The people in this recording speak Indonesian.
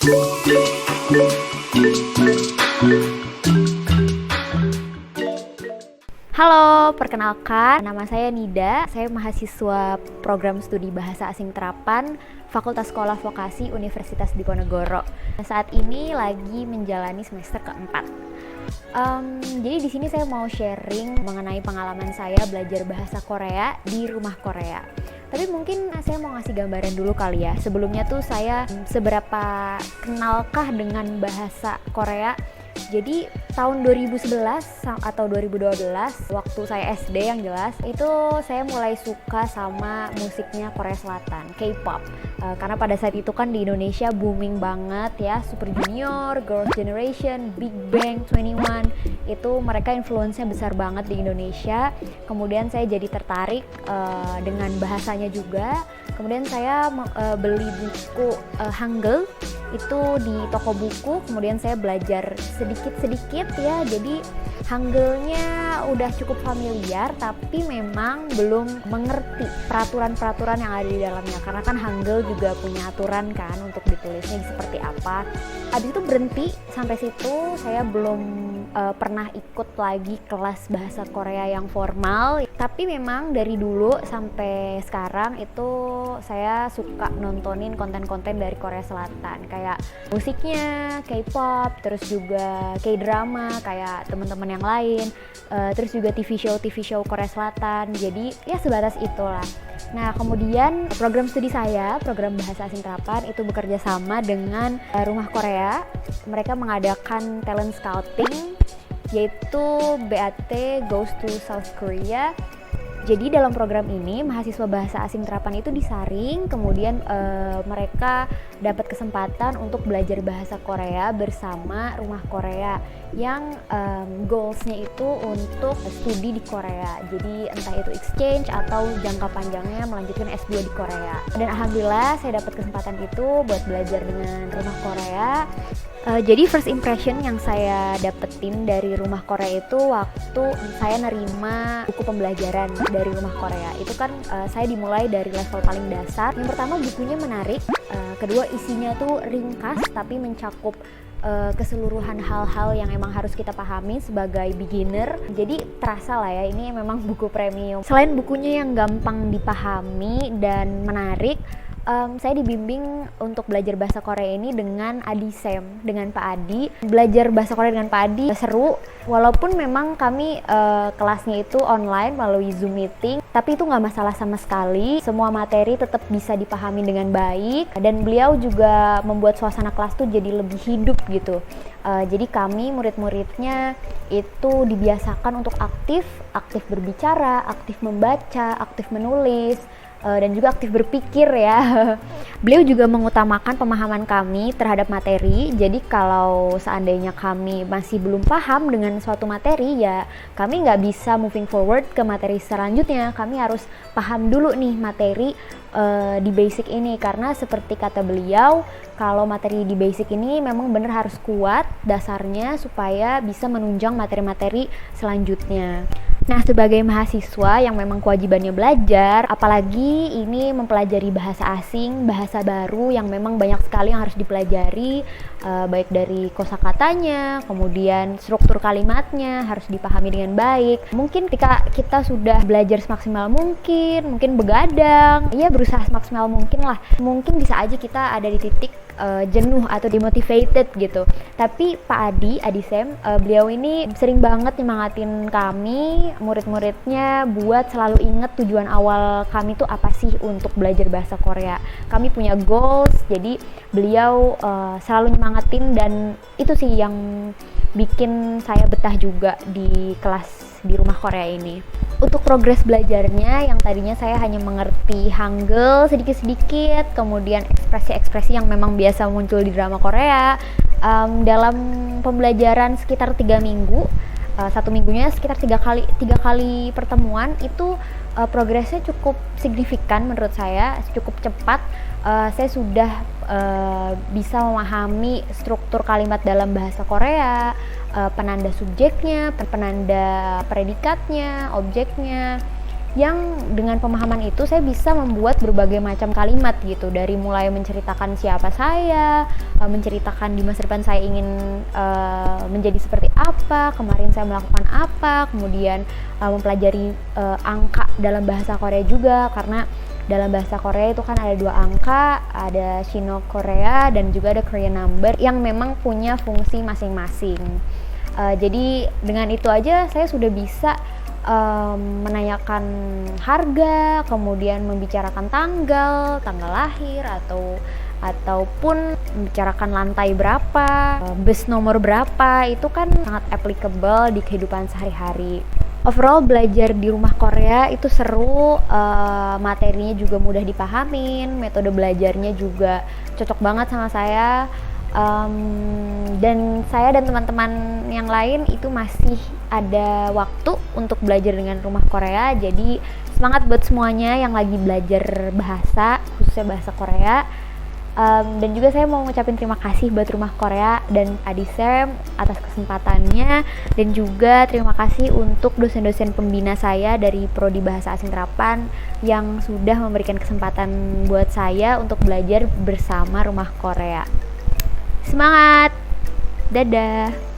Halo, perkenalkan, nama saya Nida. Saya mahasiswa program studi Bahasa Asing Terapan Fakultas Sekolah Vokasi Universitas Diponegoro. Saat ini lagi menjalani semester keempat. Jadi di sini saya mau sharing mengenai pengalaman saya belajar bahasa Korea di rumah Korea. Tapi mungkin saya mau ngasih gambaran dulu kali ya. Sebelumnya tuh saya seberapa kenalkah dengan bahasa Korea. Jadi tahun 2011 atau 2012 waktu saya SD yang jelas itu saya mulai suka sama musiknya Korea Selatan, K-pop. Karena pada saat itu kan di Indonesia booming banget ya, Super Junior, Girls' Generation, Big Bang, 21 itu mereka influence-nya besar banget di Indonesia. Kemudian saya jadi tertarik dengan bahasanya juga. Kemudian saya beli buku Hangul itu di toko buku, kemudian saya belajar sedikit-sedikit ya, jadi Hangulnya udah cukup familiar tapi memang belum mengerti peraturan-peraturan yang ada di dalamnya, karena kan Hangul juga punya aturan kan untuk ditulisnya seperti apa. Habis itu berhenti sampai situ, saya belum pernah ikut lagi kelas bahasa Korea yang formal, tapi memang dari dulu sampai sekarang itu saya suka nontonin konten-konten dari Korea Selatan, kayak musiknya, K-pop, terus juga K-drama kayak teman-teman yang lain, terus juga TV show Korea Selatan. Jadi ya sebatas itulah. Nah, kemudian program studi saya, program Bahasa Asing Terapan itu bekerja sama dengan Rumah Korea. Mereka mengadakan talent scouting, yaitu BAT Goes to South Korea. Jadi dalam program ini mahasiswa Bahasa Asing Terapan itu disaring, kemudian mereka dapat kesempatan untuk belajar bahasa Korea bersama Rumah Korea yang goals-nya itu untuk studi di Korea. Jadi entah itu exchange atau jangka panjangnya melanjutkan S2 di Korea. Dan alhamdulillah saya dapat kesempatan itu buat belajar dengan Rumah Korea. Jadi first impression yang saya dapetin dari Rumah Korea itu waktu saya nerima buku pembelajaran dari Rumah Korea. Itu kan saya dimulai dari level paling dasar. Yang pertama, bukunya menarik, kedua isinya tuh ringkas tapi mencakup keseluruhan hal-hal yang emang harus kita pahami sebagai beginner. Jadi terasa lah ya, ini memang buku premium. Selain bukunya yang gampang dipahami dan menarik, saya dibimbing untuk belajar bahasa Korea ini dengan Adi Sam, dengan Pak Adi. Belajar bahasa Korea dengan Pak Adi seru, walaupun memang kami kelasnya itu online melalui Zoom meeting, tapi itu nggak masalah sama sekali. Semua materi tetap bisa dipahami dengan baik, dan beliau juga membuat suasana kelas tuh jadi lebih hidup gitu. Jadi kami murid-muridnya itu dibiasakan untuk aktif berbicara, aktif membaca, aktif menulis, dan juga aktif berpikir ya. Beliau juga mengutamakan pemahaman kami terhadap materi. Jadi kalau seandainya kami masih belum paham dengan suatu materi, ya kami nggak bisa moving forward ke materi selanjutnya. Kami harus paham dulu nih materi di basic ini, karena seperti kata beliau, kalau materi di basic ini memang benar harus kuat dasarnya supaya bisa menunjang materi-materi selanjutnya. Nah, sebagai mahasiswa yang memang kewajibannya belajar, apalagi ini mempelajari bahasa asing, bahasa baru yang memang banyak sekali yang harus dipelajari, baik dari kosakatanya, kemudian struktur kalimatnya harus dipahami dengan baik. Mungkin ketika kita sudah belajar semaksimal mungkin begadang, ya berusaha semaksimal mungkin lah. Mungkin bisa aja kita ada di titik jenuh atau demotivated gitu. Tapi Pak Adi Sam, beliau ini sering banget nyemangatin kami, murid-muridnya, buat selalu ingat tujuan awal kami tuh apa sih untuk belajar bahasa Korea. Kami punya goals, jadi beliau selalu nyemangatin, dan itu sih yang bikin saya betah juga di kelas di Rumah Korea ini. Untuk progres belajarnya, yang tadinya saya hanya mengerti Hangul sedikit-sedikit, kemudian ekspresi-ekspresi yang memang biasa muncul di drama Korea, dalam pembelajaran sekitar 3 minggu, satu minggunya sekitar tiga kali pertemuan, itu progresnya cukup signifikan menurut saya, cukup cepat. Saya sudah bisa memahami struktur kalimat dalam bahasa Korea, penanda subjeknya, penanda predikatnya, objeknya, yang dengan pemahaman itu saya bisa membuat berbagai macam kalimat gitu, dari mulai menceritakan siapa saya, menceritakan di masa depan saya ingin menjadi seperti apa, kemarin saya melakukan apa, kemudian mempelajari angka dalam bahasa Korea juga, karena dalam bahasa Korea itu kan ada 2 angka, ada Sino Korea dan juga ada Korean number yang memang punya fungsi masing-masing. Jadi dengan itu aja saya sudah bisa menanyakan harga, kemudian membicarakan tanggal lahir ataupun membicarakan lantai berapa, bus nomor berapa, itu kan sangat applicable di kehidupan sehari-hari. Overall belajar di rumah Korea itu seru, materinya juga mudah dipahamin, metode belajarnya juga cocok banget sama saya. Dan saya dan teman-teman yang lain itu masih ada waktu untuk belajar dengan rumah Korea. Jadi semangat buat semuanya yang lagi belajar bahasa, khususnya bahasa Korea. Dan juga saya mau ngucapin terima kasih buat Rumah Korea dan Adisem atas kesempatannya, dan juga terima kasih untuk dosen-dosen pembina saya dari Prodi Bahasa Asing Terapan yang sudah memberikan kesempatan buat saya untuk belajar bersama Rumah Korea. Semangat! Dadah!